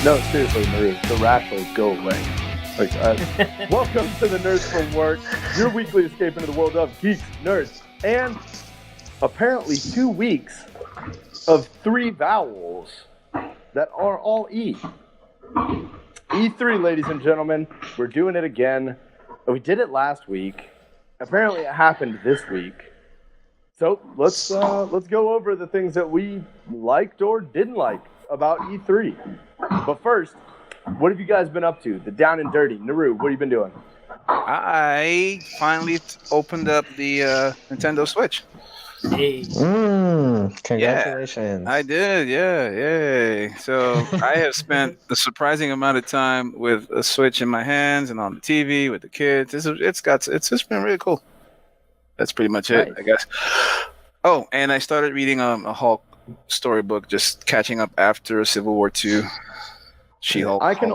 No, seriously, Marie, the rashes go away. Like, welcome to the Nerds from Work, your weekly escape into the world of geeks, nerds, and apparently 2 weeks of 3 vowels that are all E. E3, ladies and gentlemen, we're doing it again. We did it last week. Apparently, it happened this week. So let's go over the things that we liked or didn't like about E3. But first, what have you guys been up to? The down and dirty. Naru, what have you been doing? I finally opened up the Nintendo Switch. Hey. Congratulations. Yeah, I did, yay. So I have spent a surprising amount of time with a Switch in my hands and on the TV with the kids. It's just been really cool. That's pretty much it, Nice. I guess. Oh, and I started reading a Hulk storybook, just catching up after Civil War II. She-Hulk. I can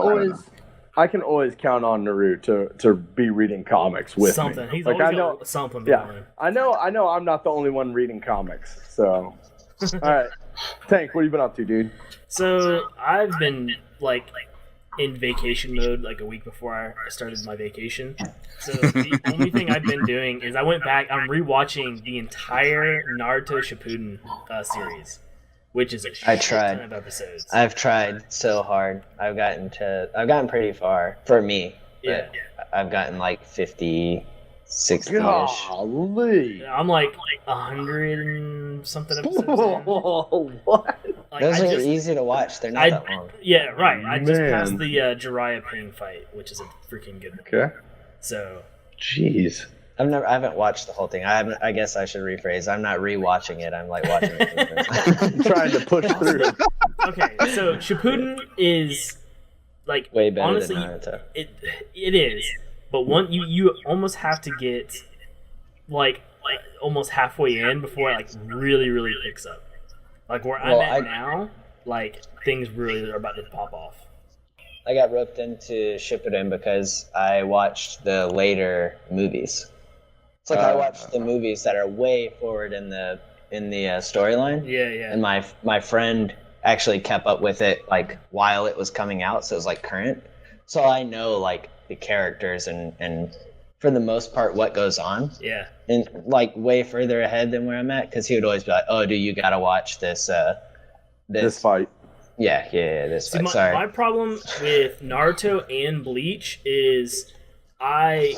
always count on Naru to be reading comics with something. me. He's Like, always I know, got something yeah, going. I know I'm not the only one reading comics. So, all right, Tank, what have you been up to, dude? So I've been like in vacation mode like a week before I started my vacation. So the only thing I've been doing is I went back. I'm rewatching the entire Naruto Shippuden series, which is a shit ton of episodes. I've tried so hard. I've gotten pretty far for me. Yeah. I've gotten like 50, 60-ish. Golly. I'm like 100 and something episodes in. What? Like, Those I are just- easy to watch. They're not that long. Yeah, right. I just Man. passed the Jiraiya Pain fight, which is a freaking good one. Okay. So Jeez. I haven't watched the whole thing. I guess I should rephrase. I'm not rewatching it. I'm like watching it for the first time. Trying to push through. okay, so Shippuden is like Way better honestly, than Naruto. it is, but you almost have to get like almost halfway in before it like really picks up. Like where I'm at now, like things really are about to pop off. I got roped into Shippuden because I watched the later movies. It's like I watched the movies that are way forward in the storyline. Yeah. And my friend actually kept up with it like while it was coming out, so it was like current. So I know like the characters and for the most part what goes on. Yeah. And like way further ahead than where I'm at, because he would always be like, "Oh, dude, you gotta watch this This fight. Yeah, this See, fight." my, Sorry. my problem with Naruto and Bleach is I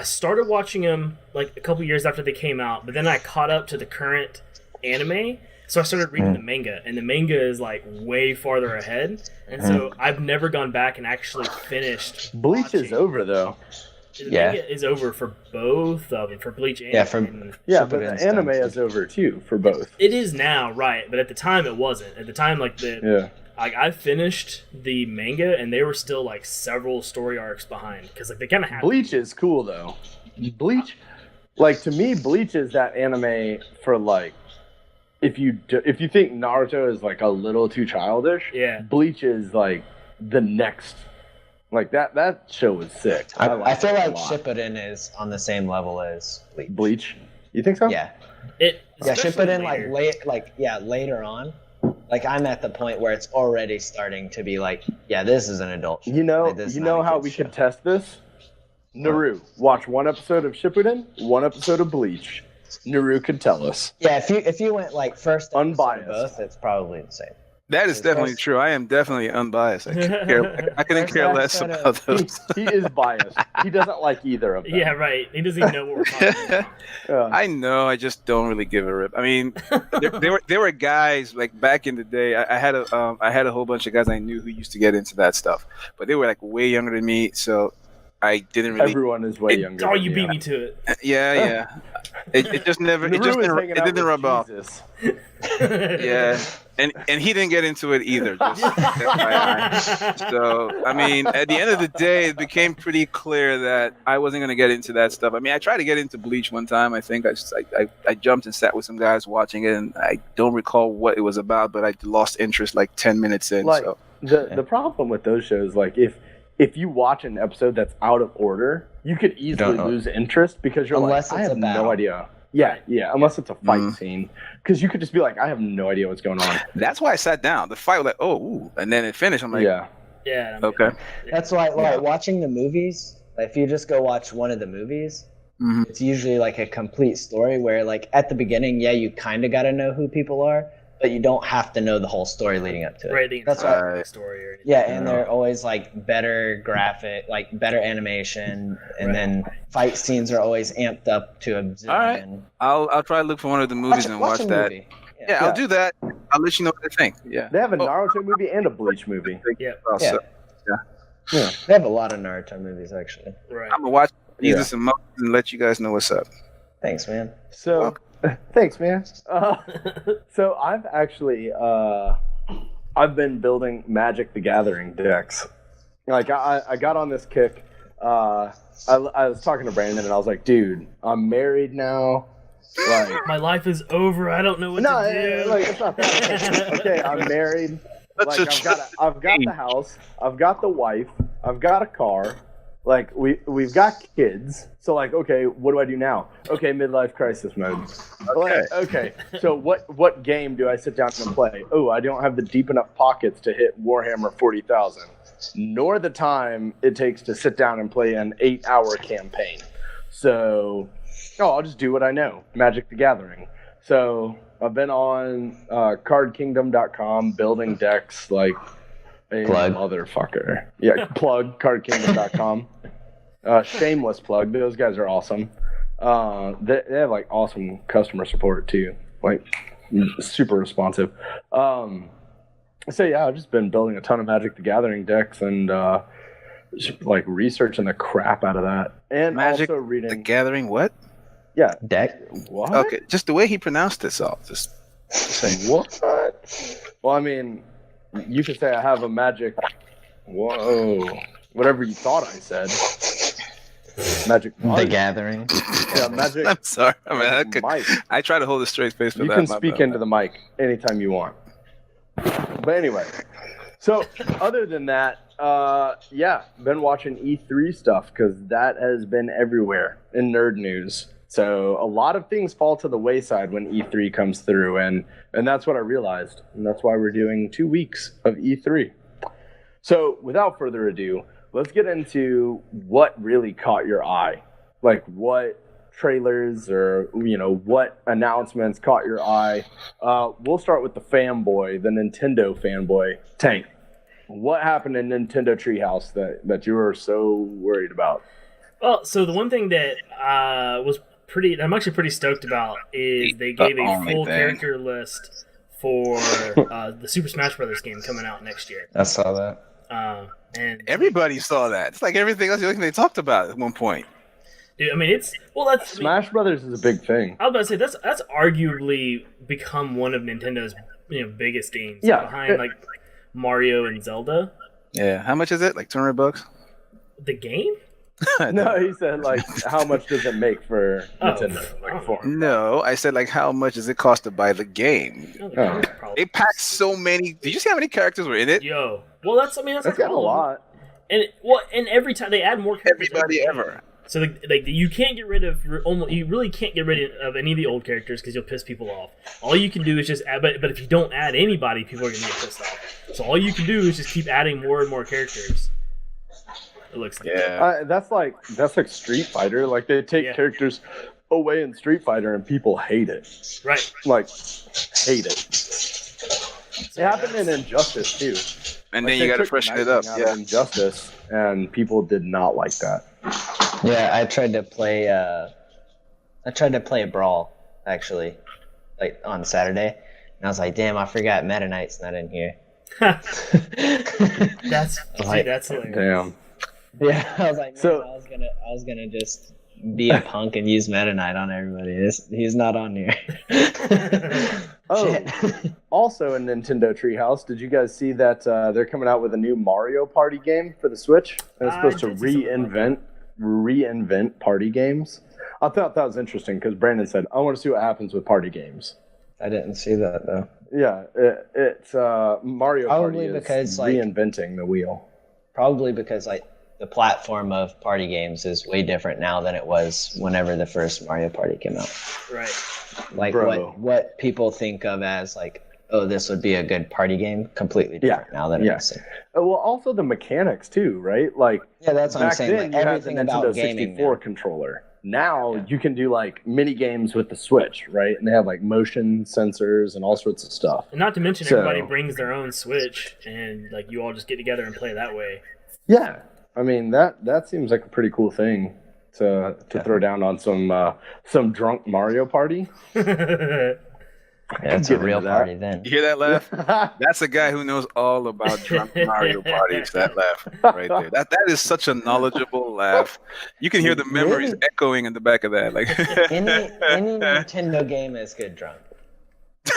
started watching them like a couple years after they came out, but then I caught up to the current anime, so I started reading the manga, and the manga is like way farther ahead, and so I've never gone back and actually finished. Bleach is watching. over though. The manga is over for both of them, for Bleach and Yeah, and Yeah, but Shippuden's the anime done. is over too for both. it is now, right? But at the time, it wasn't. At the time, like like I finished the manga, and they were still like several story arcs behind because like they kind of have. Bleach is cool though. Bleach, like to me, Bleach is that anime for like if you think Naruto is like a little too childish. Yeah. Bleach is like the next. Like that show was sick. I feel it a like lot. Shippuden is on the same level as Bleach. Bleach. You think so? Yeah. Yeah, Shippuden later. later on. Like I'm at the point where it's already starting to be like, yeah, this is an adult show. You know, Like, this is you not know a how kid's we show. could test this? Naru, watch one episode of Shippuden, one episode of Bleach. Naru could tell us. Yeah, if you went like first episode of Unbiased. both, it's probably the same. That is definitely true. I am definitely unbiased. I couldn't care less episode about those. He is biased. He doesn't like either of them. Yeah, right. He doesn't even know what we're talking about. I know. I just don't really give a rip. I mean, there were guys like back in the day. I had a whole bunch of guys I knew who used to get into that stuff, but they were like way younger than me, so I didn't really. Everyone is way younger. Oh, than you you. beat me to it. Yeah. It just never. It just Naru is didn't, hanging it out didn't with rub off. Jesus. Yeah. And he didn't get into it either. Just FYI. So, I mean, at the end of the day, it became pretty clear that I wasn't going to get into that stuff. I mean, I tried to get into Bleach one time. I think I jumped and sat with some guys watching it, and I don't recall what it was about, but I lost interest like 10 minutes in. Like so. the problem with those shows, like if you watch an episode that's out of order, you could easily lose interest because you're Unless like, I it's have a battle. no idea. Yeah, unless it's a fight scene. Because you could just be like, I have no idea what's going on. That's why I sat down. The fight was like, oh, ooh. And then it finished. I'm like, Yeah. Yeah. Okay. That's why, like, watching the movies, if you just go watch one of the movies, it's usually like a complete story where, like, at the beginning, you kind of got to know who people are, but you don't have to know the whole story leading up to it. Right, the That's entire why. story. Or anything. Yeah, and they're always like better graphic, like better animation, and then fight scenes are always amped up to a zillion. All right. I'll try to look for one of the movies and watch a that. movie. Yeah, I'll do that. I'll let you know what I think. Yeah. They have a Naruto movie and a Bleach movie. Yeah. Also, Yeah, they have a lot of Naruto movies actually. Right. I'm gonna watch Jesus and Moses and let you guys know what's up. Thanks, man. So, thanks, man. So I've actually I've been building Magic the Gathering decks. Like I got on this kick. I was talking to Brandon and I was like, dude, I'm married now. Like, my life is over. I don't know what to do. Like it's not that. Okay, I'm married. Like I've got the house. I've got the wife. I've got a car. Like we've got kids. So like, okay, what do I do now? Okay, midlife crisis mode. Okay. So what game do I sit down and play? Oh, I don't have the deep enough pockets to hit Warhammer 40,000, nor the time it takes to sit down and play an 8-hour campaign. So, I'll just do what I know, Magic the Gathering. So I've been on cardkingdom.com building decks like a motherfucker. Yeah, plug cardkingdom.com. Shameless plug. Those guys are awesome. They have like awesome customer support too. Like super responsive. So yeah, I've just been building a ton of Magic the Gathering decks and just like researching the crap out of that. And Magic also reading the Gathering what? Yeah. Deck? What? Okay, just the way he pronounced this all. Just saying. What? Well, I mean, you could say I have a magic. Whoa. Whatever you thought I said. Magic. The Gathering. Yeah, magic. I'm sorry. I mean, Mike. I try to hold a straight face for You that. can speak into the mic anytime you want. But anyway, so other than that, been watching E3 stuff because that has been everywhere in nerd news. So a lot of things fall to the wayside when E3 comes through, and that's what I realized, and that's why we're doing 2 weeks of E3. So without further ado, let's get into what really caught your eye, like what trailers or what announcements caught your eye. We'll start with the fanboy, the Nintendo fanboy, Tank. What happened in Nintendo Treehouse that you were so worried about? Well, so the one thing that I'm actually pretty stoked about is they gave a full character list for the Super Smash Brothers game coming out next year. I saw that. And everybody saw that. It's like everything else they talked about at one point. Dude, I mean, Smash Brothers is a big thing. I was about to say that's arguably become one of Nintendo's biggest games. Yeah, behind like Mario and Zelda. Yeah, how much is it? Like $200? The game? No, he said like, how much does it make for Nintendo? Like $400. No, I said like, how much does it cost to buy the game? They packed so many. Did you see how many characters were in it? Yo, well, that's like got a lot. And every time they add more characters. Everybody ever. So like you can't get rid of you really can't get rid of any of the old characters because you'll piss people off. All you can do is just add, but if you don't add anybody, people are gonna get pissed off. So all you can do is just keep adding more and more characters. It looks like that's like Street Fighter. Like they take characters away in Street Fighter and people hate it. Right. Like hate it. So it happened in Injustice too. And then you got to freshen it up. Yeah, Injustice, and people did not like that. Yeah, I tried to play Brawl actually, like on Saturday, and I was like, "Damn, I forgot Meta Knight's not in here." That's hilarious. Damn. Yeah, I was like, man, I was gonna just be a punk and use Meta Knight on everybody. He's not on here. Also in Nintendo Treehouse, did you guys see that they're coming out with a new Mario Party game for the Switch? And it's supposed to reinvent party games. I thought that was interesting because Brandon said, I want to see what happens with party games. I didn't see that though. Yeah, it's Mario Party is reinventing the wheel. Probably because like the platform of party games is way different now than it was whenever the first Mario Party came out. Right. Like what people think of as like oh, this would be a good party game. Completely different now that I'm saying. Well, also the mechanics too, right? Like that's what I'm back saying. then, Like, you had the everything about Nintendo gaming 64 now. controller. Now you can do like mini games with the Switch, right? And they have like motion sensors and all sorts of stuff. And not to mention, everybody brings their own Switch, and like you all just get together and play that way. Yeah, I mean that seems like a pretty cool thing to throw down on some drunk Mario Party. Yeah, it's a real party then. You hear that laugh? That's a guy who knows all about drunk Mario parties. That laugh right there. That is such a knowledgeable laugh. You can hear the memories echoing in the back of that. Like any Nintendo game is good drunk.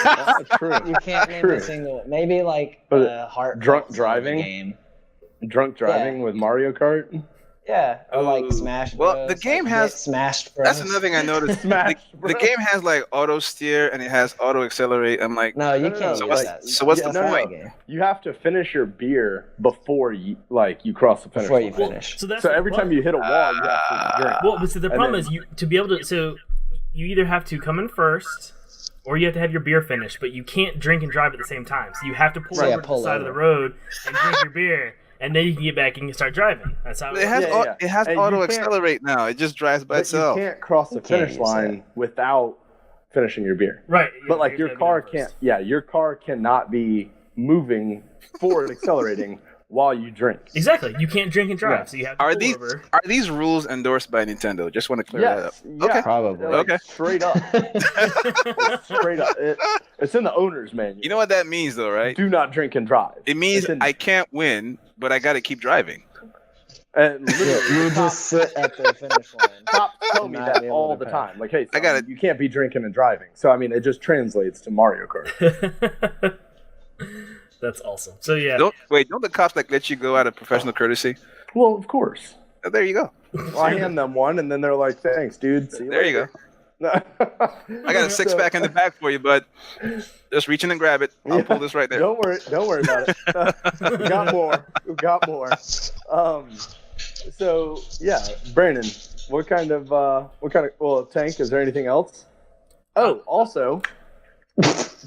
That's true. You can't name a single. Maybe like drunk driving game. Drunk driving with Mario Kart. Yeah, or like Smash Bros. Well, the game like has Smash Bros. That's another thing I noticed. The game has like auto steer and it has auto accelerate. I'm like, no, you can't. So use what's, that. so what's the point? You have to finish your beer before you cross the finish line. Before you finish. So every time you hit a wall, you have to drink. Well, but so the problem is to be able to. So you either have to come in first, or you have to have your beer finished. But you can't drink and drive at the same time. So you have to pull over to the side of the road and drink your beer. And then you can get back and you can start driving. That's how it has auto accelerate now. It just drives by itself. You can't cross the finish line without finishing your beer. Right. But like your car can't. Yeah, your car cannot be moving forward, accelerating while you drink. Exactly. You can't drink and drive. So you have to pull over. Are these rules endorsed by Nintendo? Just want to clear that up. Yeah, okay. Probably. Like, straight up. Straight up. It's in the owner's manual. You know what that means, though, right? Do not drink and drive. It means I can't win, but I got to keep driving. And you just sit at the finish line. Cops tell me that all the time. Like, hey, son, you can't be drinking and driving. So, I mean, it just translates to Mario Kart. That's awesome. So, yeah. Don't the cops like let you go out of professional courtesy? Well, of course. Oh, there you go. Well, I hand them one, and then they're like, thanks, dude. See you there later. You go. I got a six-pack in the back for you, bud. Just reach in and grab it. I'll pull this right there. Don't worry about it. We got more. So yeah, Brandon, what kind of Tank? Is there anything else? Oh, also,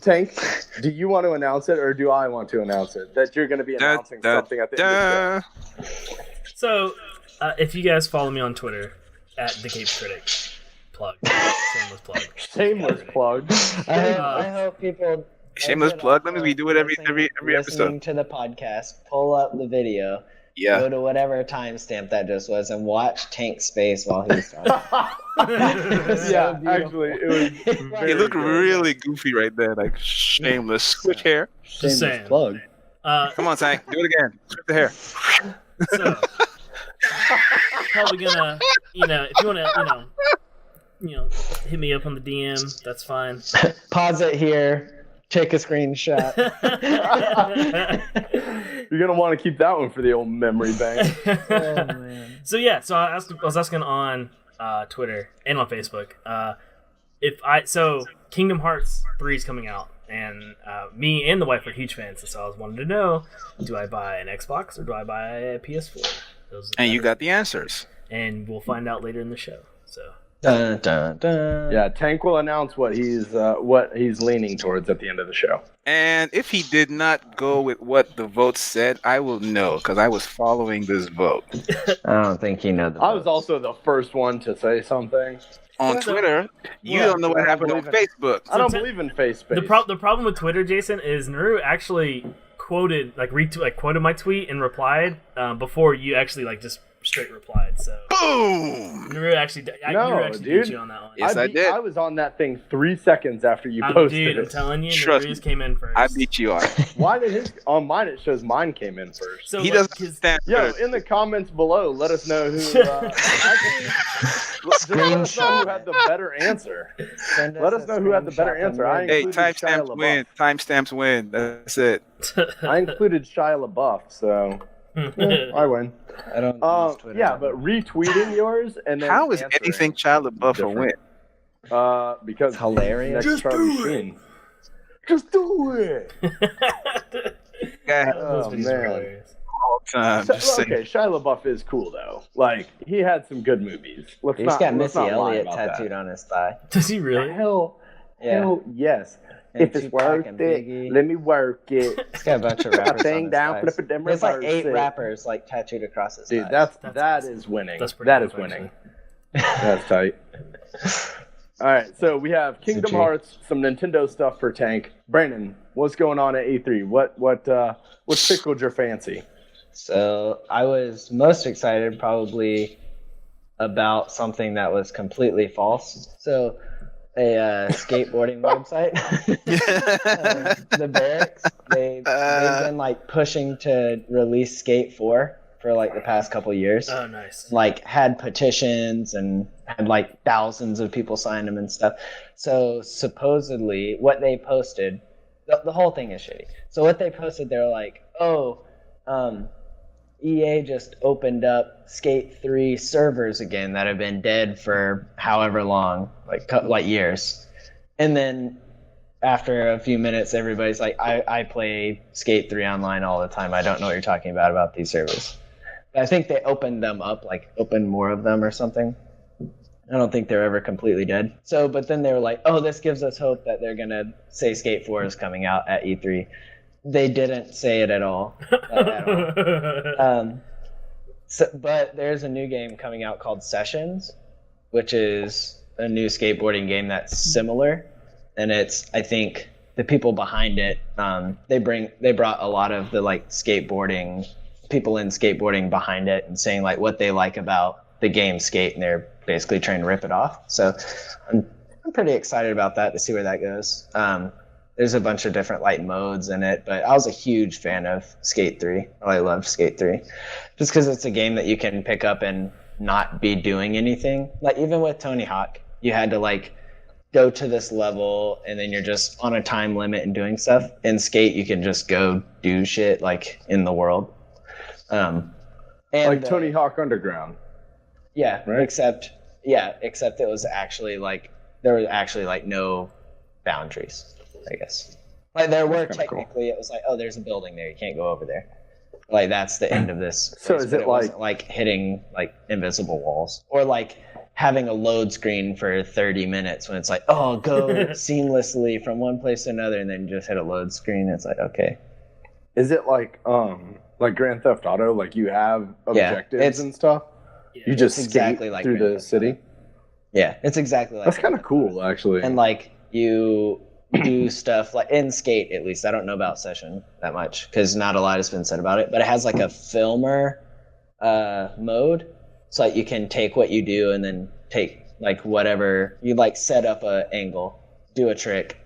Tank, do you want to announce it or do I want to announce it that you're going to be announcing something at the end of the show? So, if you guys follow me on Twitter at the Capes Critic. Plug. Shameless plug. Shameless plug. I hope people. Shameless plug. Let me do it every listening episode. To the podcast, pull up the video. Yeah. Go to whatever timestamp that just was and watch Tank's face while he's talking. Actually, it was. It looked really goofy right there, like shameless. Switch hair. Just saying. Plug. Come on, Tank. Do it again. Switch the hair. So, probably gonna, if you want to, hit me up on the DM. That's fine. Pause it here. Take a screenshot. You're gonna want to keep that one for the old memory bank. Oh man. So yeah, I was asking on Twitter and on Facebook Kingdom Hearts 3 is coming out, and me and the wife are huge fans. So I was wanting to know, do I buy an Xbox or do I buy a PS4? And you got the answers. And we'll find out later in the show. So. Dun, dun, dun. Yeah, Tank will announce what he's leaning towards at the end of the show. And if he did not go with what the vote said, I will know because I was following this vote. I don't think you know the I was also the first one to say something. On Twitter, you don't know what happened on Facebook. I don't believe in Facebook. The problem with Twitter, Jason, is Naru actually quoted my tweet and replied before you actually just straight replied. So boom. Naru actually beat you on that one. Yes, I did. I was on that thing 3 seconds after you posted it. I'm telling you, Naru's came in first. I beat you on. Why did his on mine? It shows mine came in first. So he doesn't stand. Yo, in the comments below, let us know who. Let us know who had the better answer. Let us know who had the better answer. Hey, timestamps win. That's it. I included Shia LaBeouf, so I win. I don't use Twitter. Yeah, but retweeting yours and then how is anything Shia LaBeouf a win? Because it's hilarious. Just do it. Just do it. Oh man. Okay, Shia LaBeouf is cool though. Like he had some good movies. He's got Missy Elliott tattooed on his thigh. Does he really? Hell yes. and If it's Tupac worth and it, Biggie. let me work it. It's got a bunch of rappers. Thing on down, his thighs. flip it, then There's like reverse 8 it. rappers like tattooed across his Dude, thighs. that awesome. is winning. That's pretty That dope, is winning. actually. That's tight. All right, so we have Kingdom G. Hearts, some Nintendo stuff for Tank. Brandon, what's going on at E3? What tickled your fancy? So I was most excited probably about something that was completely false. So a skateboarding website, the Barracks, they've been like pushing to release Skate 4 for like the past couple years. Oh, nice. Like had petitions and had like thousands of people sign them and stuff. So supposedly what they posted, the whole thing is shitty. So what they posted, they're like, EA just opened up Skate 3 servers again that have been dead for however long, like years. And then after a few minutes, everybody's like, I play Skate 3 online all the time. I don't know what you're talking about these servers. But I think they opened them up, like opened more of them or something. I don't think they're ever completely dead. So, but then they were like, this gives us hope that they're going to say Skate 4 is coming out at E3. They didn't say it at all. But there's a new game coming out called Sessions, which is a new skateboarding game that's similar. And it's, I think, the people behind it, they brought a lot of the like skateboarding, people in skateboarding behind it and saying like what they like about the game Skate, and they're basically trying to rip it off. So I'm pretty excited about that to see where that goes. There's a bunch of different like modes in it, but I was a huge fan of Skate 3. I loved Skate 3 just because it's a game that you can pick up and not be doing anything. Like even with Tony Hawk, you had to like go to this level and then you're just on a time limit and doing stuff. In Skate, you can just go do shit like in the world. And like Tony Hawk Underground. Yeah, right? except it was actually like there was actually like no boundaries. I guess. Like there were technically, it was like, there's a building there, you can't go over there. Like that's the end of this. So place, is it wasn't like hitting like invisible walls or like having a load screen for 30 minutes when it's like, go seamlessly from one place to another, and then just hit a load screen. It's like, okay. Is it like Grand Theft Auto? Like you have objectives and stuff. Yeah, you just exactly skate like through the city. Yeah, it's exactly like that's kind of cool, actually. And like you do stuff like in Skate, at least I don't know about Session that much because not a lot has been said about it, but it has like a filmer mode, so like you can take what you do and then take like whatever you like, set up a angle, do a trick,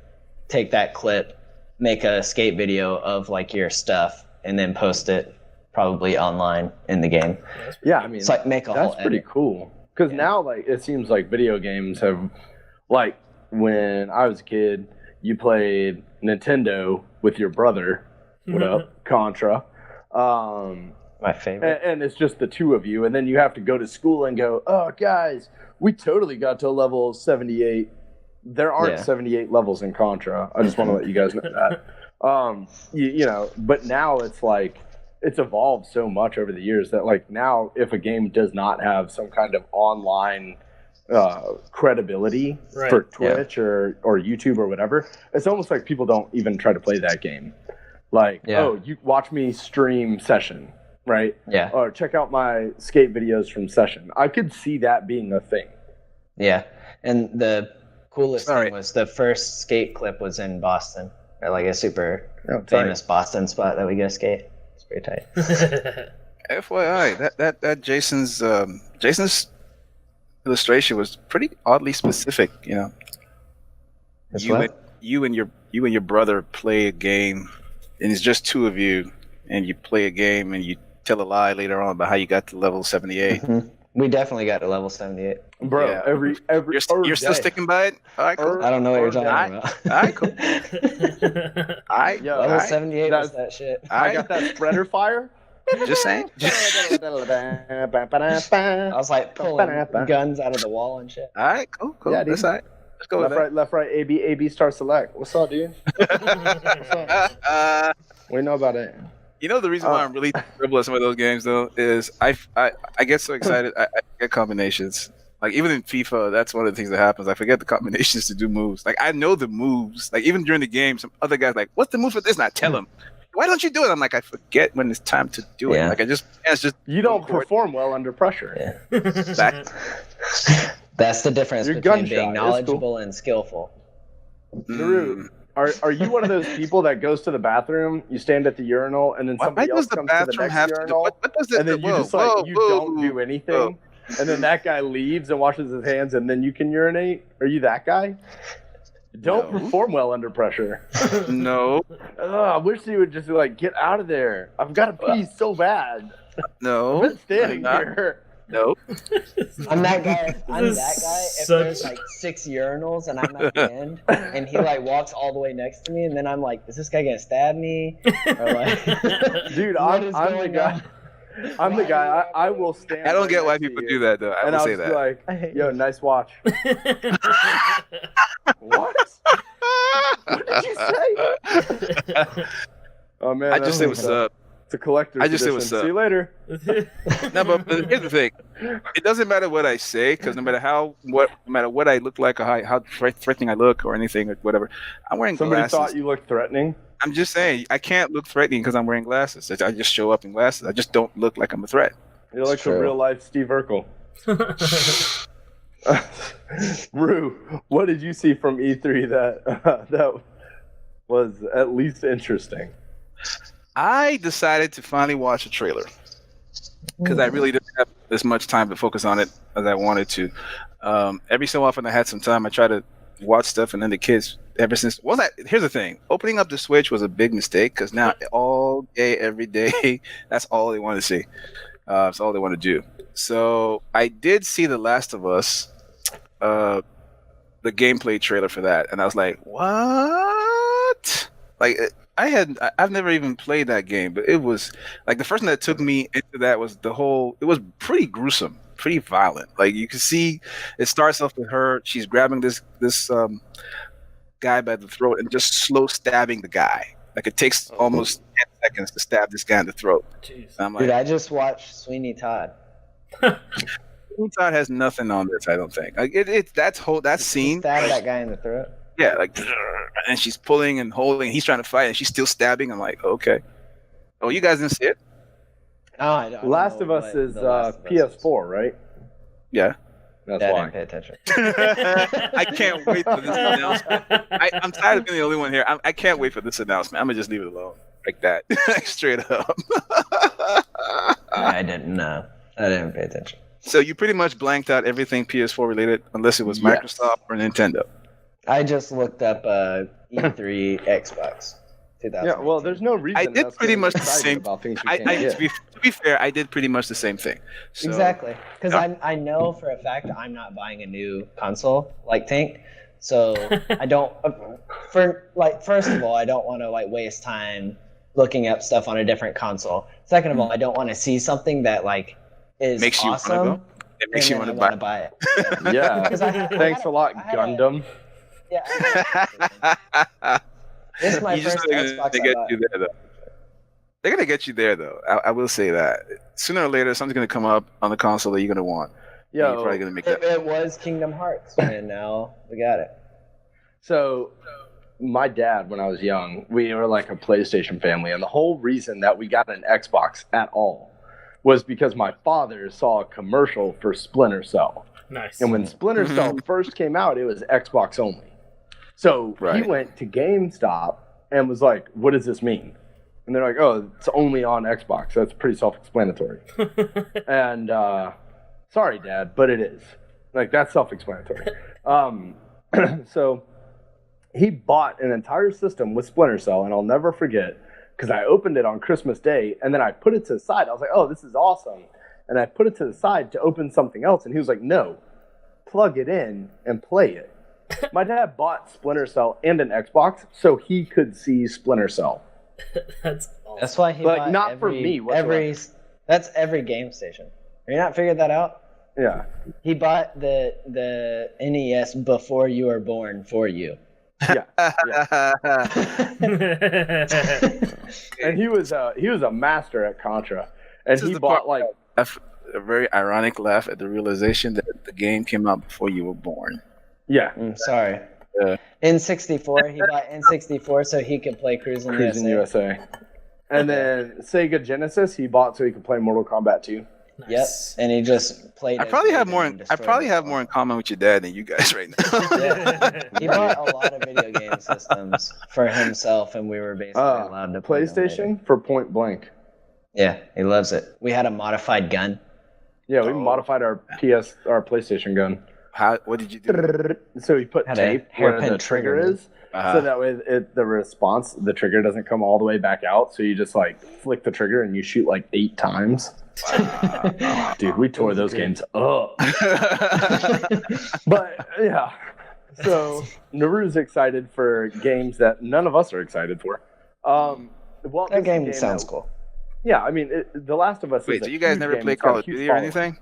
take that clip, make a skate video of like your stuff, and then post it probably online in the game. Yeah, I mean, it's like make a whole that's pretty edit. Cool because now like it seems like video games have, like when I was a kid, you played Nintendo with your brother. What up, Contra? My favorite. And it's just the two of you, and then you have to go to school and go, guys, we totally got to level 78. There aren't 78 levels in Contra. I just want to let you guys know that. You know, but now it's like it's evolved so much over the years that like now if a game does not have some kind of online credibility for Twitch or YouTube or whatever, it's almost like people don't even try to play that game. Like, you watch me stream Session, right? Yeah. Or check out my skate videos from Session. I could see that being a thing. Yeah. And the coolest thing was the first skate clip was in Boston, or like a super famous Boston spot that we go skate. It's pretty tight. FYI, that Jason's illustration was pretty oddly specific. You know, you and your brother play a game, and it's just two of you, and you play a game, and you tell a lie later on about how you got to level 78. Mm-hmm. We definitely got to level 78. Bro, yeah. every you're still sticking by it? All right, cool. I don't know what you're talking about. All right, cool. Level 78 was that shit. I got that spreader fire. Just saying. I was like pulling guns out of the wall and shit. All right, cool. Yeah, that's all right. Let's go with that. Left, right, A, B, start, select. What's up, dude? We know about it. You know the reason why I'm really terrible at some of those games though is I get so excited I get combinations Like even in FIFA, that's one of the things that happens. I forget the combinations to do moves. Like I know the moves. Like even during the game, some other guys like, "What's the move for this?" And I tell him, "Why don't you do it?" I'm like, I forget when it's time to do it. Like it's just you don't perform well under pressure. Yeah. That's the difference between being knowledgeable and skillful. Drew, are you one of those people that goes to the bathroom, you stand at the urinal, and then somebody else comes to the next urinal, and then you just like you don't do anything, and then that guy leaves and washes his hands, and then you can urinate? Are you that guy? Don't perform well under pressure. No. I wish you would just be like, get out of there. I've got to pee so bad. No. I'm standing here. No. I'm that guy. If there's like 6 urinals and I'm at the end, and he like walks all the way next to me, and then I'm like, is this guy gonna stab me? Or like, dude, I'm the guy. I'm the guy. I will stand. I don't get why people do that though. I will say that. Like, yo, nice watch. What? What did you say? Oh man, I just say what's up. It's a collector's edition. Say what's up. See you later. No, but here's the thing. It doesn't matter what I say, because no matter what I look like or how threatening I look or anything or whatever, I'm wearing glasses. Somebody thought you looked threatening? I'm just saying, I can't look threatening because I'm wearing glasses. I just show up in glasses. I just don't look like I'm a threat. You're like a real life Steve Urkel. Rue, what did you see from E3 that was at least interesting? I decided to finally watch a trailer because I really didn't have as much time to focus on it as I wanted to. Every so often I had some time. I try to watch stuff, and then the kids, here's the thing. Opening up the Switch was a big mistake because now all day, every day, that's all they want to see. That's all they want to do. So I did see The Last of Us, the gameplay trailer for that, and I was like, what? Like, I've never even played that game, but it was like the first thing that took me into that was it was pretty gruesome, pretty violent. Like you can see it starts off with her, she's grabbing this guy by the throat and just slow stabbing the guy. Like it takes almost 10 seconds to stab this guy in the throat. I'm like, dude, I just watched Sweeney Todd. Sweeney Todd has nothing on this, I don't think. Like that scene. Stab that guy in the throat. Yeah, like, and she's pulling and holding. He's trying to fight, and she's still stabbing. I'm like, okay. Oh, you guys didn't see it? No, I don't. Last of Us is PS4, right? Yeah. That's why. I didn't pay attention. I can't wait for this announcement. I'm tired of being the only one here. I can't wait for this announcement. I'm gonna just leave it alone, like that, straight up. I didn't know. I didn't pay attention. So you pretty much blanked out everything PS4 related, unless it was Microsoft or Nintendo. I just looked up E3 Xbox 2018. Yeah, well, there's no reason. I did pretty much the same. To be fair, I did pretty much the same thing. So, exactly, because I know for a fact I'm not buying a new console like Tank, so I don't. First of all, I don't want to waste time looking up stuff on a different console. Second of all, I don't want to see something that is makes you awesome. Want to go. It makes you want to buy it. Yeah. Thanks a lot, Gundam. Yeah. This is my first Xbox. They're gonna get you there though. I will say that sooner or later something's gonna come up on the console that you're gonna want. Yeah, you're probably gonna make that. It was Kingdom Hearts, and now we got it. So, my dad, when I was young, we were like a PlayStation family, and the whole reason that we got an Xbox at all was because my father saw a commercial for Splinter Cell. Nice. And when Splinter Cell first came out, it was Xbox only. So he went to GameStop and was like, what does this mean? And they're like, oh, it's only on Xbox. That's pretty self-explanatory. And sorry, Dad, but it is. Like, that's self-explanatory. So he bought an entire system with Splinter Cell, and I'll never forget, because I opened it on Christmas Day, and then I put it to the side. I was like, oh, this is awesome. And I put it to the side to open something else, and he was like, no, plug it in and play it. My dad bought Splinter Cell and an Xbox so he could see Splinter Cell. That's awesome. That's why he bought not for me whatsoever. That's every game station. Have you not figured that out? Yeah. He bought the NES before you were born for you. Yeah. And he was a master at Contra. And he bought a very ironic laugh at the realization that the game came out before you were born. Yeah. Sorry. N64. He bought N64 so he could play Cruis'n USA. And then Sega Genesis he bought so he could play Mortal Kombat 2. Nice. Yep, and he just played. I probably have more in common with your dad than you guys right now. Yeah. He bought a lot of video game systems for himself, and we were basically allowed to play PlayStation for Point Blank. Yeah, he loves it. We had a modified gun. Yeah, we modified our PlayStation gun. What did you do? So we put Had tape a where hairpin the trigger trigger. is, so that way the trigger doesn't come all the way back out. So you just like flick the trigger and you shoot like 8 times. Wow. Dude, we tore those games up. But yeah, so Naru's excited for games that none of us are excited for. That game sounds cool. Yeah, I mean, The Last of Us. Wait, so you guys never played Call of Duty or anything?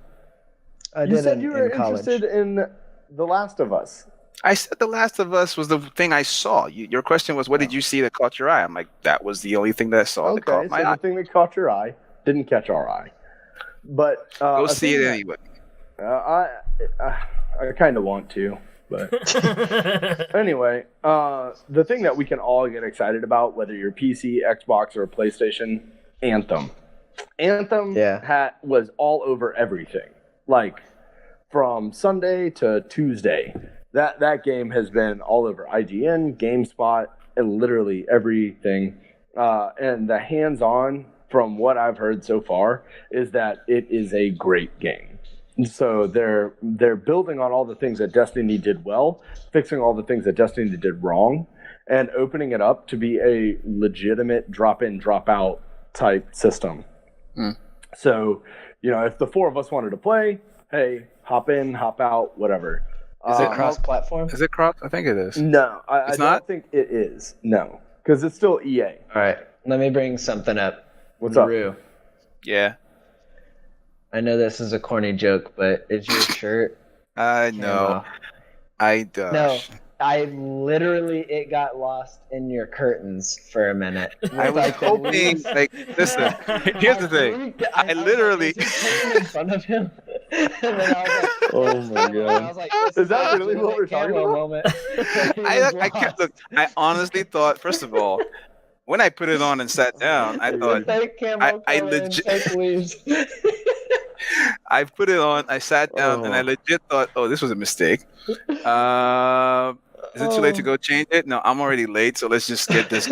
You said you were interested in The Last of Us. I said The Last of Us was the thing I saw. Your question was, what did you see that caught your eye? I'm like, that was the only thing that I saw that caught my eye. The thing that caught your eye didn't catch our eye. But go see it anyway. I kind of want to, but anyway, the thing that we can all get excited about, whether you're PC, Xbox, or PlayStation, Anthem. Anthem was all over everything, like from Sunday to Tuesday. That game has been all over IGN, GameSpot, and literally everything. And the hands-on, from what I've heard so far, is that it is a great game. So they're building on all the things that Destiny did well, fixing all the things that Destiny did wrong, and opening it up to be a legitimate drop-in, drop-out type system. So, if the 4 of us wanted to play, hey, hop in, hop out, whatever. Is it cross-platform? Is it cross? I think it is. No, I don't think it is. No, because it's still EA. All right, let me bring something up. What's Naru. up? Yeah. I know this is a corny joke, but is your shirt? I know. No, it got lost in your curtains for a minute. I was hoping, listen, here's the thing. I literally. in front of him. And then I was like, oh my god. I was like, is that really what we're talking about? Moment. I honestly thought, first of all, when I put it on and sat down, I thought, I legit. I put it on, I sat down, and I legit thought, oh, this was a mistake. Is it too late to go change it? No, I'm already late, so let's just get this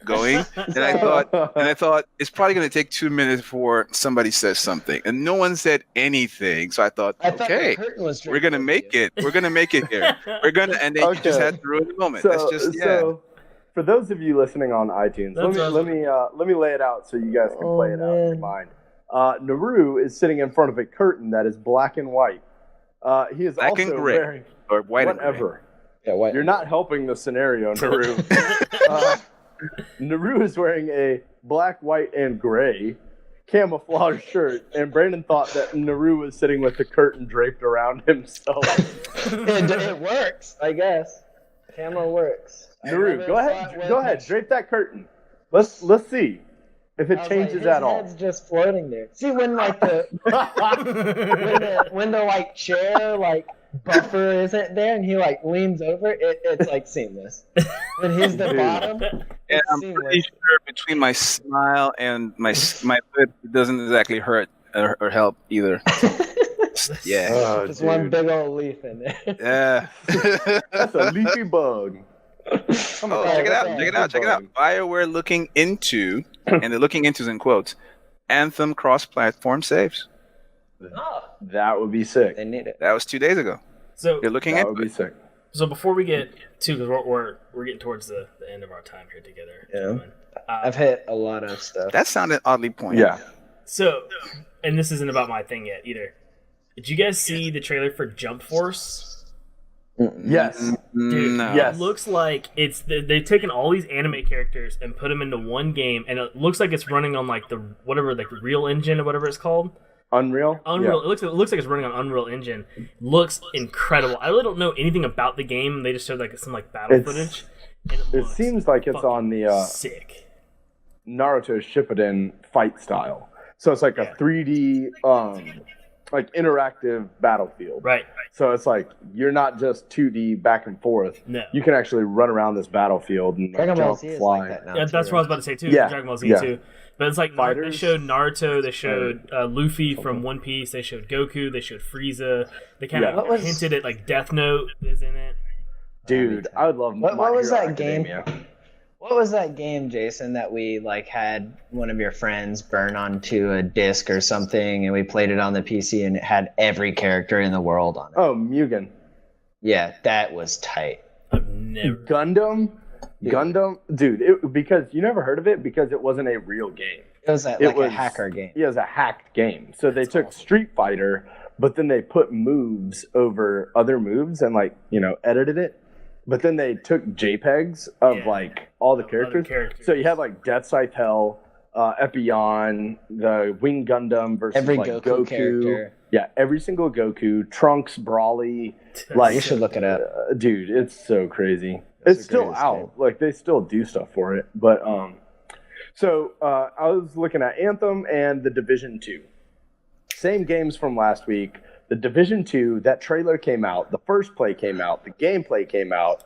going. And I thought it's probably going to take 2 minutes before somebody says something, and no one said anything. So I thought, okay, we're going to make it. We're going to make it here. And they just had to ruin the moment. So, for those of you listening on iTunes, let me lay it out so you guys can play it out in your mind. Naru is sitting in front of a curtain that is black and white. He is black also and gray, wearing or white whatever. And gray. Yeah, white. You're not helping the scenario, Naru. Naru is wearing a black, white, and gray camouflage shirt, and Brandon thought that Naru was sitting with the curtain draped around himself. It works, I guess. Camo works. Naru, go ahead, drape that curtain. Let's see if it changes at all. His head's just floating there. See when like the when the like chair like buffer isn't there and he like leans over, it's like seamless. When he's the bottom, and I'm pretty sure between my smile and my lip, it doesn't exactly hurt or help either. Yeah, just one big old leaf in there. Yeah, that's a leafy bug. Check it out. BioWare looking into, and they're looking into in quotes, Anthem cross-platform saves. That would be sick. They need it. That was 2 days ago. So they're looking that into would be sick. So before we get to, because we're getting towards the end of our time here together. Yeah. I've hit a lot of stuff. That sounded oddly pointed. Yeah. So, and this isn't about my thing yet either. Did you guys see the trailer for Jump Force? Yes. Dude, No. It looks like they've taken all these anime characters and put them into one game, and it looks like it's running on like the Real Engine or whatever it's called. Unreal. Yeah. It looks like it's running on Unreal Engine. Looks incredible. I really don't know anything about the game. They just showed like some battle footage. And it seems like it's on the sick Naruto Shippuden fight style. So it's like a 3D like interactive battlefield. Right. So it's like you're not just 2D back and forth. No. You can actually run around this battlefield and like, Dragon Ball jump, Z is fly. like that now. Yeah, too, that's what I was about to say too. Yeah, Dragon Ball Z yeah. too. But it's like they Fighters. showed Naruto, they showed Luffy from One Piece, they showed Goku, they showed Frieza. They kind Yeah. of hinted at like Death Note is in it. Dude, I would love What My was Hero that game? Academia. What was that game, Jason, that we like had one of your friends burn onto a disc or something, and we played it on the PC, and it had every character in the world on it? Oh, Mugen. Yeah, that was tight. I've never. Gundam, dude, because you never heard of it because it wasn't a real game. It was like a hacker game. Yeah, it was a hacked game. So they took Street Fighter, but then they put moves over other moves and like, edited it. But then they took JPEGs of like all the characters. So you have like Death Scythe Hell, Epion, the Wing Gundam versus Every like Goku character. Yeah, every single Goku, Trunks, Brawly. Like You should look it up. Dude, it's so crazy. It's It's the still greatest out. game. Like they still do stuff for it. But so I was looking at Anthem and The Division 2. Same games from last week. The Division 2, that trailer came out. The first play came out. The gameplay came out.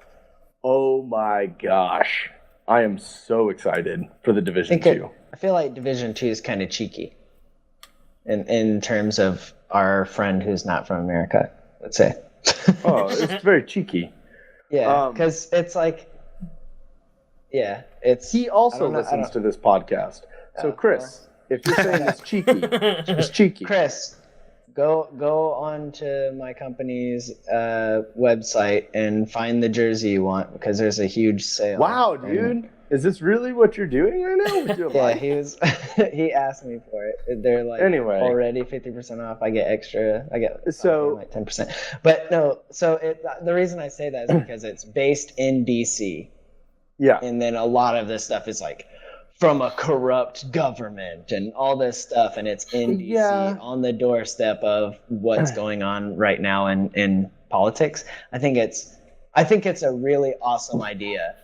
Oh my gosh. I am so excited for The Division 2. I feel like Division 2 is kind of cheeky in terms of our friend who's not from America, let's say. Oh, it's very cheeky. Yeah, because it's like, it's... He also I don't know- listens to this podcast. So, Chris, if you're saying it's cheeky, it's cheeky. Chris, go on to my company's website and find the jersey you want because there's a huge sale. Wow, dude. Is this really what you're doing right now with your Yeah, life? he asked me for it. They're like Anyway. already 50% off. I get extra. I get So- like 10%. But no, so the reason I say that is because it's based in DC, Yeah. and then a lot of this stuff is like from a corrupt government and all this stuff, and it's in DC Yeah. on the doorstep of what's going on right now in politics. I think it's a really awesome idea.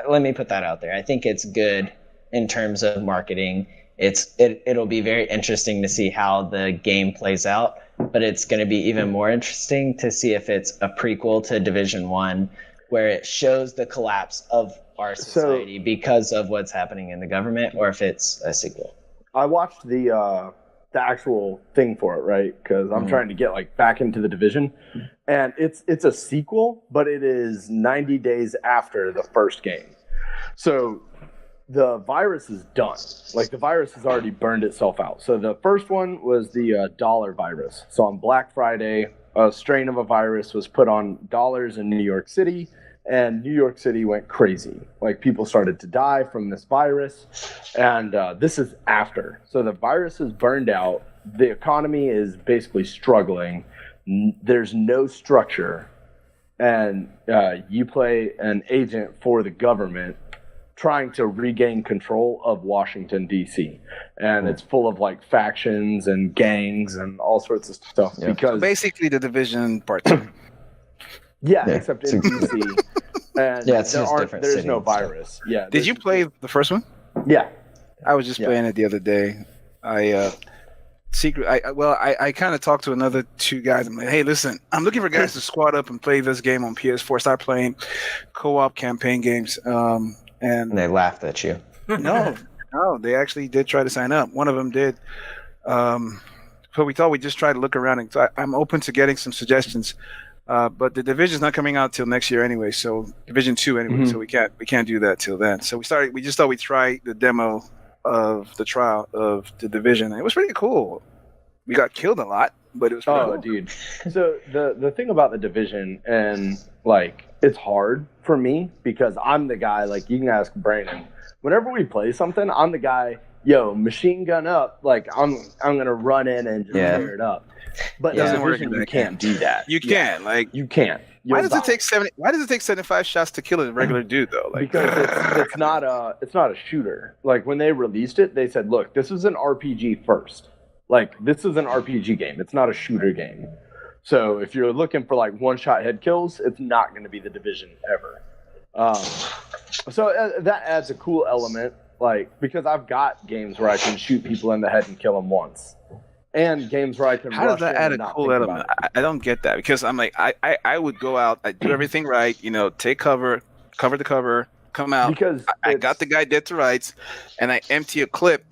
Let me put that out there. I think it's good in terms of marketing. It'll be very interesting to see how the game plays out, but it's going to be even more interesting to see if it's a prequel to Division 1 where it shows the collapse of our society because of what's happening in the government, or if it's a sequel. I watched the actual thing for it, right? Because I'm trying to get like back into the Division, and it's a sequel, but it is 90 days after the first game. So the virus is done. Like the virus has already burned itself out. So the first one was the dollar virus. So on Black Friday, a strain of a virus was put on dollars in New York City. And New York City went crazy. Like people started to die from this virus. And this is after. So the virus is burned out. The economy is basically struggling. There's no structure. And you play an agent for the government trying to regain control of Washington, D.C. And it's full of like factions and gangs and all sorts of stuff. Yeah. Because Basically, the Division Part 2. yeah, except in D.C. And Yeah, it's just different there's city no and stuff. virus. Yeah. Did you play the first one? Yeah. I was just playing it the other day. I kind of talked to another two guys. I'm like, hey, listen, I'm looking for guys to squad up and play this game on PS4. Start playing co-op campaign games. And they laughed at you. no, they actually did try to sign up. One of them did. But we thought we'd just try to look around. And so I'm open to getting some suggestions. But the Division's not coming out till next year anyway. So Division 2 anyway. So we can't do that till then. So we just thought we'd try the demo of the trial of the Division. It was pretty cool. We got killed a lot, but it was pretty cool. Dude. So the thing about the Division, and like it's hard for me because I'm the guy, like you can ask Brandon. Whenever we play something, I'm the guy, machine gun up, like I'm gonna run in and just tear it up. But in Doesn't work Division, in you that can't do that. You can't, You can't. Why does it take 75 shots to kill a regular dude though? Like, because it's not a shooter. Like when they released it, they said, "Look, this is an RPG first. Like this is an RPG game. It's not a shooter game. So if you're looking for like one-shot head kills, it's not going to be the Division ever." So that adds a cool element. Like, because I've got games where I can shoot people in the head and kill them once, and games where I can. How does rush that in add and a not cool think element? about it. I don't get that because I'm like, I would go out, I do everything right, take cover the cover, come out. Because I got the guy dead to rights, and I empty a clip.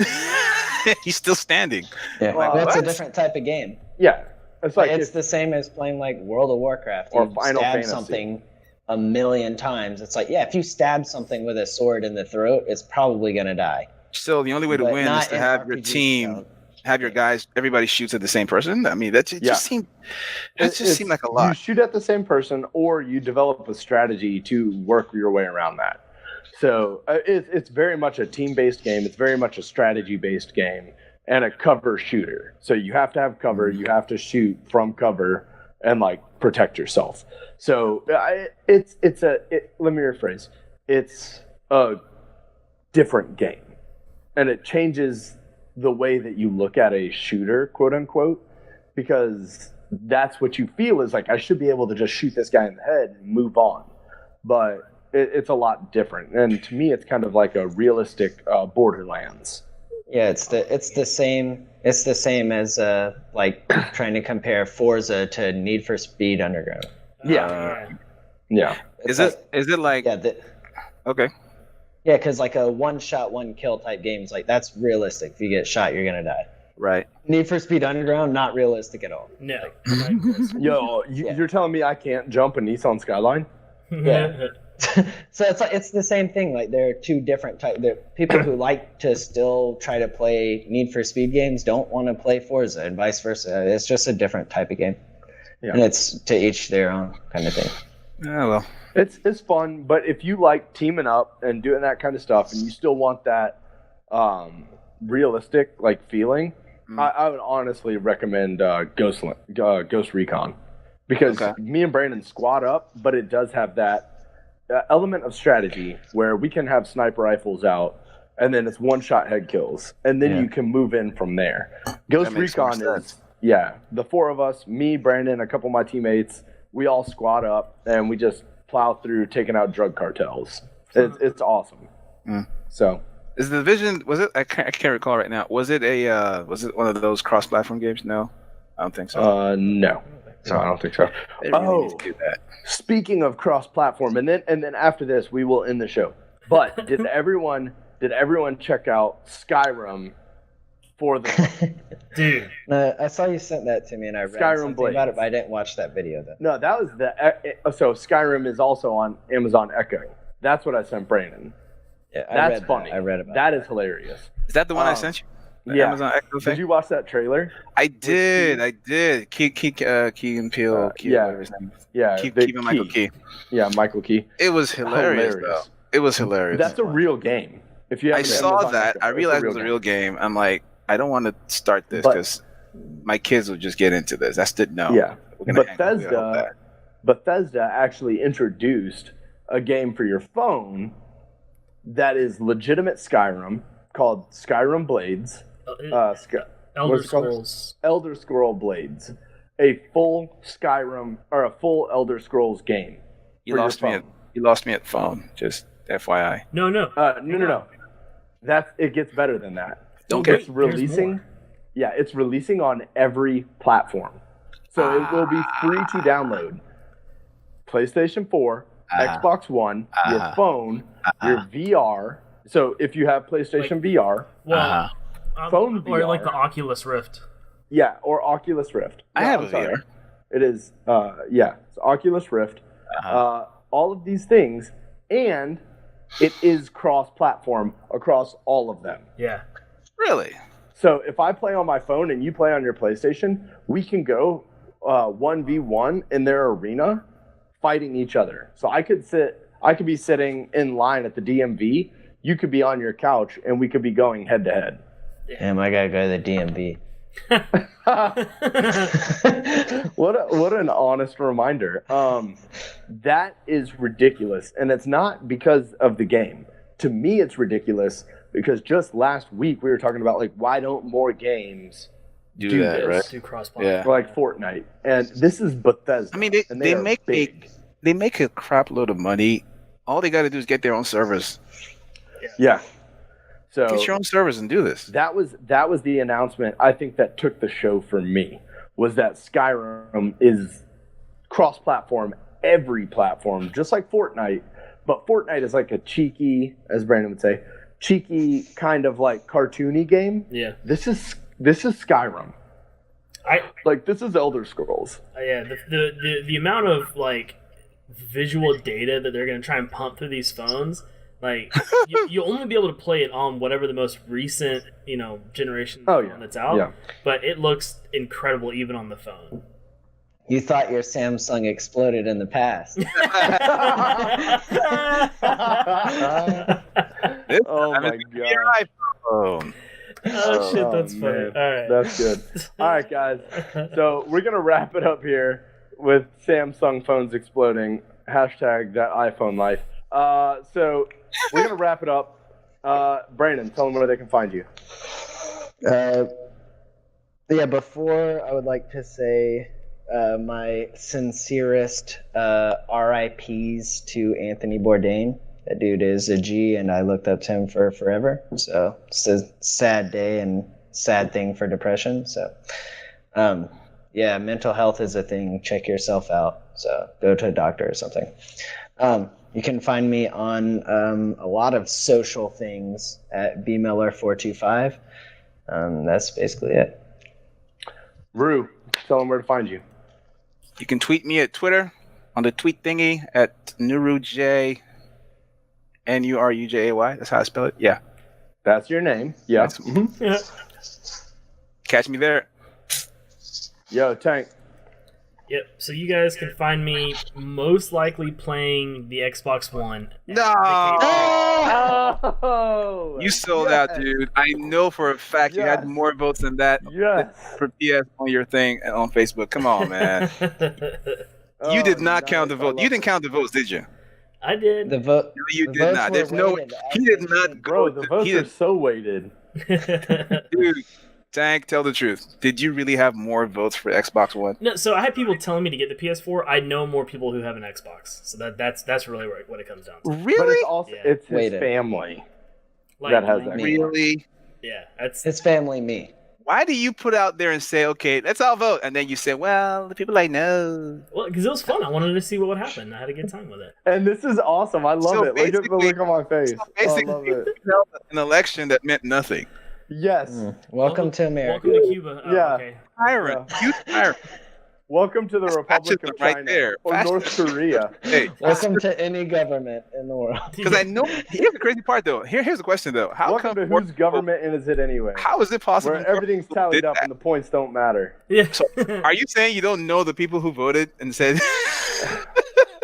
He's still standing. Yeah, Well, well, it's a what? different type of game. Yeah, it's like It's the same as playing like World of Warcraft. Or You Final stab Fantasy. something a million times. It's like, yeah, if you stab something with a sword in the throat, it's probably gonna die. Still, the only way to But win not is to in have your RPG team, style. have your guys, everybody shoots at the same person. I mean, that Yeah. just seemed like a You lot. shoot at the same person, or you develop a strategy to work your way around that. So it's very much a team-based game. It's very much a strategy-based game and a cover shooter. So you have to have cover. You have to shoot from cover and like protect yourself. So let me rephrase. It's a different game, and it changes the way that you look at a shooter, quote unquote, because that's what you feel is like, I should be able to just shoot this guy in the head and move on. But it's a lot different. And to me, it's kind of like a realistic Borderlands. Yeah, it's the same. It's the same as like trying to compare Forza to Need for Speed Underground. Yeah. Is it like Yeah, okay? yeah, because like a one shot, one kill type games, like that's realistic. If you get shot, you're gonna die. Right. Need for Speed Underground, not realistic at all. No. Yo, you're telling me I can't jump a Nissan Skyline? Yeah. So it's the same thing. Like there are two different types. There people who like to still try to play Need for Speed games don't want to play Forza, and vice versa. It's just a different type of game, and it's to each their own kind of thing. Oh well. It's fun, but if you like teaming up and doing that kind of stuff, and you still want that realistic like feeling, I would honestly recommend Ghost Recon, because me and Brandon squad up, but it does have that element of strategy where we can have sniper rifles out, and then it's one shot head kills, and then you can move in from there. Ghost Recon is the four of us, me, Brandon, a couple of my teammates, we all squad up and we just plow through taking out drug cartels. It's awesome. So is the Division, was it? I can't recall right now. Was it one of those cross-platform games? No, I don't think so. No, I don't think so. They really need to do that. Speaking of cross-platform, and then after this we will end the show. But did everyone check out Skyrim for the Dude? No, I saw you sent that to me, and I read Skyrim something Blades. about it, but I didn't watch that video though. No, that was so Skyrim is also on Amazon Echo. That's what I sent Brandon. Yeah, That's funny. I read about that. Is hilarious. Is that the one I sent you? The Yeah. Amazon Echo thing? Did you watch that trailer? I did. Key and Peele. Whatever his name is. Yeah. Keegan Michael Key. Yeah, Michael Key. It was hilarious, though. It was hilarious. That's a real game. If you I haven't saw Amazon that. Echo, I it's realized it was a game. real game. I'm like, I don't want to start this because my kids will just get into this. That's no. Yeah. We're gonna hang out. Bethesda actually introduced a game for your phone that is legitimate Skyrim called Skyrim Blades. Elder Scrolls. Elder Scroll Blades. A full Skyrim or a full Elder Scrolls game. You lost me at phone. Just FYI. No. No. It gets better than that. Don't It's get releasing. Yeah, it's releasing on every platform. So it will be free to download. PlayStation 4, Xbox One, your phone, your VR. So if you have PlayStation VR, phone or VR. like the Oculus Rift. Yeah, or Oculus Rift. I have a VR. It is, it's Oculus Rift. All of these things, and it is cross-platform across all of them. Yeah. Really? So if I play on my phone and you play on your PlayStation, we can go 1v1 in their arena fighting each other. So I could be sitting in line at the DMV, you could be on your couch, and we could be going head to head. Damn, I gotta go to the DMV. What an honest reminder. That is ridiculous, and it's not because of the game. To me, it's ridiculous because just last week we were talking about like, why don't more games do that, this? right? Do cross-platform. Yeah. Like Fortnite, and this is Bethesda. I mean, and they are make big. they make a crap load of money. All they got to do is get their own servers. Yeah. So get your own servers and do this. that was the announcement I think that took the show for me, was that Skyrim is cross-platform, every platform, just like Fortnite. But Fortnite is like a cheeky, as Brandon would say, cheeky kind of like cartoony game. Yeah. This is Skyrim. This is Elder Scrolls. Yeah, the amount of like visual data that they're gonna try and pump through these phones, like you'll only be able to play it on whatever the most recent generation phone that's out. Yeah. But it looks incredible even on the phone. You thought your Samsung exploded in the past. Oh my god. iPhone. Oh shit, that's funny. Man. All right, That's good. All right, guys. So we're gonna wrap it up here with Samsung phones exploding. Hashtag that iPhone life. So we're gonna wrap it up. Brandon, tell them where they can find you. Before I would like to say my sincerest RIPs to Anthony Bourdain. That dude is a G, and I looked up to him for forever. So it's a sad day and sad thing for depression. So, mental health is a thing. Check yourself out. So go to a doctor or something. You can find me on a lot of social things at bmiller425. That's basically it. Rue, tell them where to find you. You can tweet me at Twitter on the tweet thingy at NuruJ. NURUJAY. That's how I spell it. Yeah. That's your name. Yeah. Mm-hmm. Yeah. Catch me there. Yo, Tank. Yep. So you guys can find me most likely playing the Xbox One. No. Oh, You sold out, dude. I know for a fact you had more votes than that for PS on your thing on Facebook. Come on, man. You did not count the votes. You didn't count the votes, did you? I did. The vote. No, you did not. There's no. He did not. Bro, the votes are so weighted. Dude, Tank, tell the truth. Did you really have more votes for Xbox One? No, so I had people telling me to get the PS4. I know more people who have an Xbox, so that's really what it comes down to. Really? But it's also Yeah. it's his Weighted. family Like, that has like, that. Really? Yeah, that's His family, me. Why do you put out there and say, okay, let's all vote, and then you say, well, the people I know. well because it was fun. I wanted to see what would happen. I had a good time with it. And this is awesome. I love So it. Look at the basically- look on my face. So I basically, love it. you held an election that meant nothing. Yes. Welcome to America. Welcome to Cuba. Oh, Yeah. Okay. Tyrant. You tyrant. Welcome to the Republic of Fascism right China there. or North Korea. Hey, Welcome to any government in the world. because I know. Here's the crazy part, though. Here's the question, though. How Welcome come to whose government is it anyway? How is it possible? Where everything's people tallied did up that? and the points don't matter. Yeah. Are you saying you don't know the people who voted and said?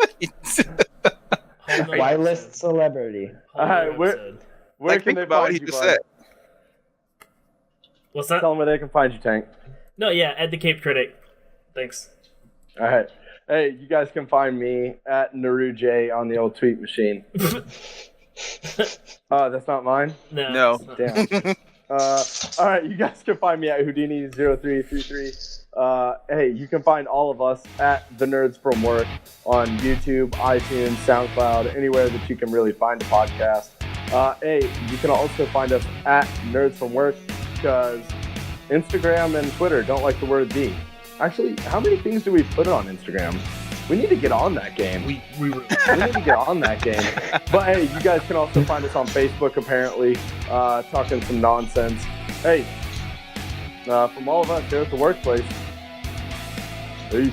Whole nother Why episode. list celebrity? Whole All right, nother where- episode. Where Like, can think they about what find he you, just bud? said. What's that? Tell them where they can find you, Tank. No, yeah, at the Cape Critic. Thanks. All right. Hey, you guys can find me at NaruJ on the old tweet machine. That's not mine? No. it's not. Damn. All right, you guys can find me at Houdini0333. Hey, you can find all of us at The Nerds From Work on YouTube, iTunes, SoundCloud, anywhere that you can really find a podcast. Hey, you can also find us at Nerds From Work because Instagram and Twitter don't like the word "the." Actually, how many things do we put on Instagram? We need to get on that game. We We need to get on that game. But hey, you guys can also find us on Facebook, apparently, talking some nonsense. Hey, from all of us here at the workplace, peace.